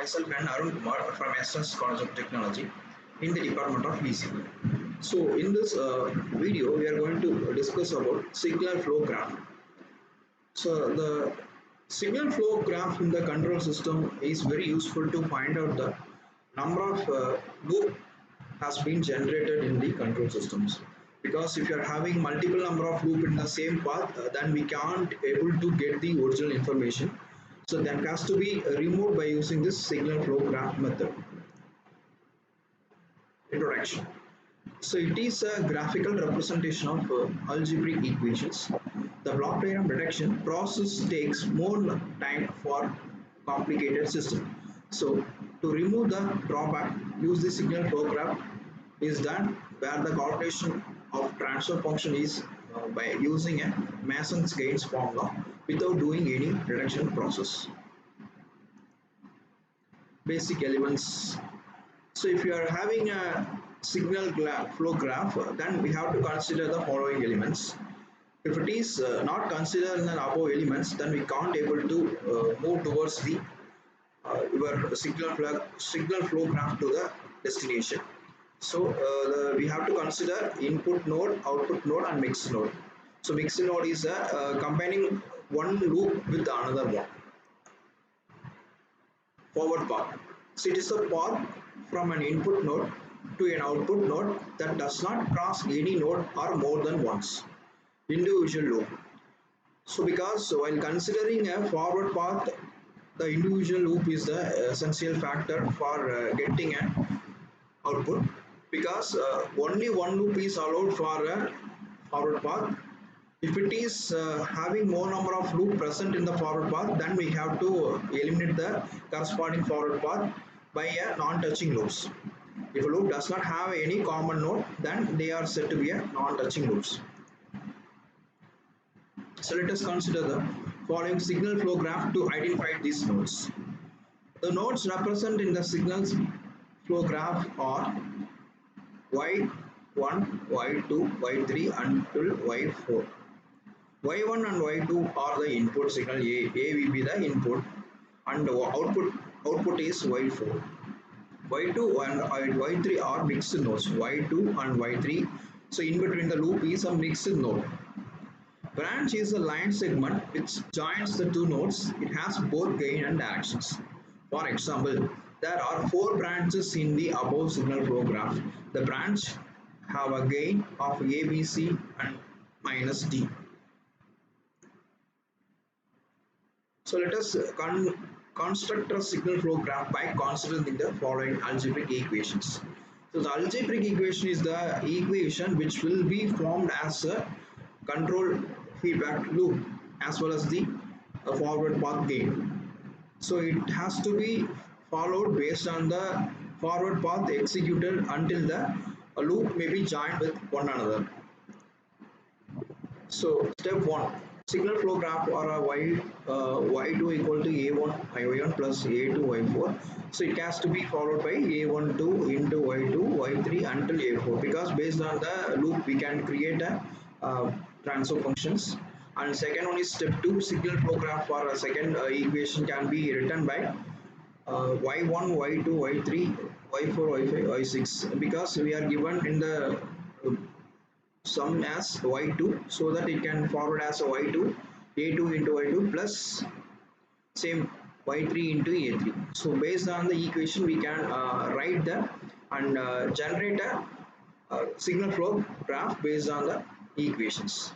myself and Arun Kumar from SS College of Technology in the Department of BCB. So in this video, we are going to discuss about signal flow graph. So the signal flow graph in the control system is very useful to find out the number of loop has been generated in the control systems. Because if you are having multiple number of loop in the same path, then we can't able to get the original information. So that has to be removed by using this signal flow graph method. Introduction. So it is a graphical representation of algebraic equations. The block diagram reduction process takes more time for complicated system. So to remove the drawback, use the signal flow graph is done where the calculation of transfer function is by using a Mason's-Gaines formula without doing any reduction process. Basic elements. So if you are having a signal flow graph, then we have to consider the following elements. If it is not considered in the above elements, then we can't able to move towards the your signal flow graph to the destination. So we have to consider input node, output node, and mixed node. So mixed node is combining one loop with another one. Forward path. So it is a path from an input node to an output node that does not cross any node or more than once. Individual loop. So because while considering a forward path, the individual loop is the essential factor for getting an output, because only one loop is allowed for a forward path. If it is having more number of loop present in the forward path, then we have to eliminate the corresponding forward path by a non-touching loops. If a loop does not have any common node, then they are said to be a non-touching loops. So let us consider the following signal flow graph to identify these nodes. The nodes represented in the signal flow graph are Y1, Y2, Y3 until Y4. Y1 and Y2 are the input signal. A will be the input, and the output is Y4. Y2 and Y3 are mixed nodes. Y2 and Y3. So in between the loop is a mixed node. Branch is a line segment which joins the two nodes. It has both gain and directions. For example, there are 4 branches in the above signal flow graph. The branch have a gain of ABC and minus D. So let us construct a signal flow graph by considering the following algebraic equations. So the algebraic equation is the equation which will be formed as a control feedback loop as well as the forward path gain. So it has to be followed based on the forward path executed until the loop may be joined with one another. So step 1, signal flow graph or a y2 equal to a1 y1 plus a2 y4. So it has to be followed by a12 into y2 y3 until a4, because based on the loop we can create a transfer functions. And second one is step 2, signal flow graph for a second equation can be written by y1 y2 y3 y4 y5 y6, because we are given in the sum as y2, so that it can forward as a y2 a2 into y2 plus same y3 into a3. So based on the equation we can write the and generate a signal flow graph based on the equations.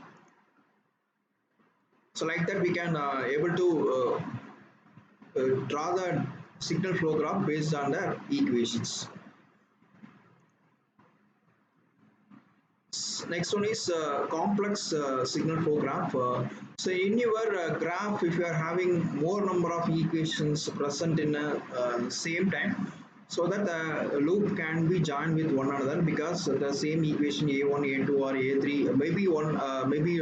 So like that we can able to draw the signal flow graph based on the equations. Next one is complex signal flow graph. So in your graph, if you are having more number of equations present in a same time, so that the loop can be joined with one another, because the same equation a1 a2 or a3 maybe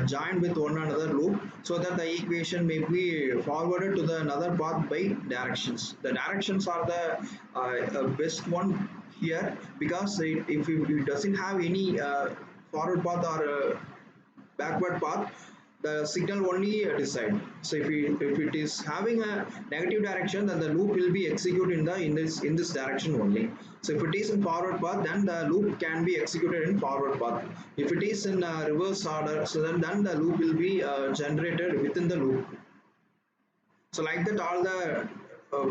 joined with one another loop, so that the equation may be forwarded to the another path by directions. The directions are the best one here, because if it doesn't have any forward path or backward path, the signal only decide. So if it is having a negative direction, then the loop will be executed in this direction only. So if it is in forward path, then the loop can be executed in forward path. If it is in reverse order, so then the loop will be generated within the loop. So like that, all the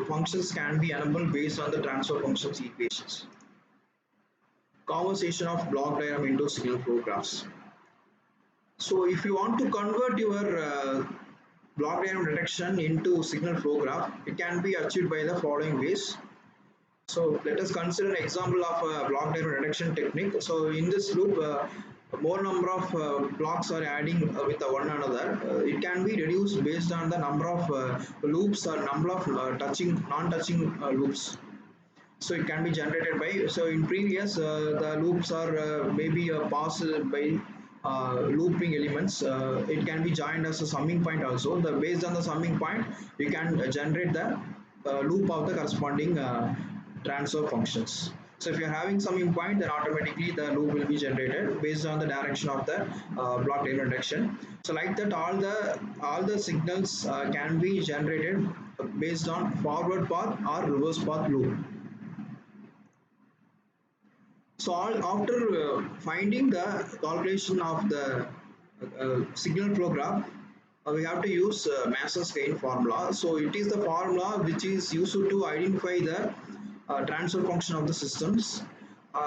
functions can be enabled based on the transfer functions equations. Conversation of block diagram into signal flow graphs. So if you want to convert your block diagram detection into signal flow graph, it can be achieved by the following ways. So let us consider an example of a block diagram detection technique. So in this loop, more number of blocks are adding with one another. It can be reduced based on the number of loops or number of non-touching loops. So it can be generated by, so in previous the loops are maybe passed by looping elements. It can be joined as a summing point also. Based on the summing point, you can generate the loop of the corresponding transfer functions. So if you're having summing point, then automatically the loop will be generated based on the direction of the block diagram detection. So like that, all the signals can be generated based on forward path or reverse path loop. So after finding the calculation of the signal flow graph, we have to use Mason's gain formula. So it is the formula which is used to identify the transfer function of the systems.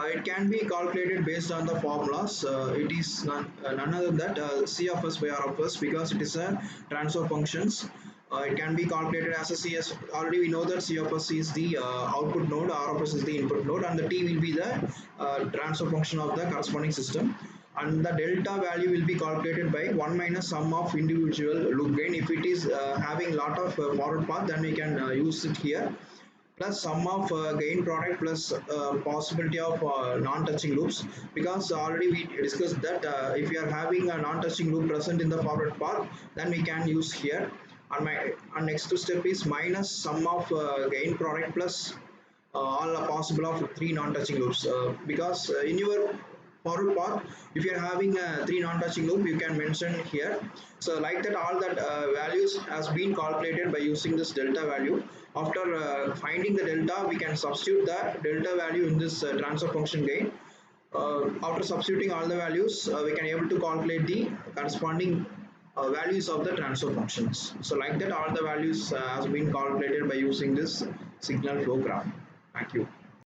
It can be calculated based on the formulas. It is none other than that C of s by R of s, because it is a transfer functions. It can be calculated as a CS. Already we know that C of s is the output node, R of s is the input node, and the T will be the transfer function of the corresponding system. And the delta value will be calculated by 1 minus sum of individual loop gain. If it is having lot of forward path, then we can use it here, plus sum of gain product plus possibility of non-touching loops, because already we discussed that if you are having a non-touching loop present in the forward path, then we can use here. And next step is minus sum of gain product plus all possible of three non-touching loops, because in your forward path, if you are having three non-touching loop, you can mention here. So like that, all that values has been calculated by using this delta value. After finding the delta, we can substitute the delta value in this transfer function gain. After substituting all the values, we can able to calculate the corresponding values of the transfer functions. So like that, all the values has been calculated by using this signal flow graph. Thank you.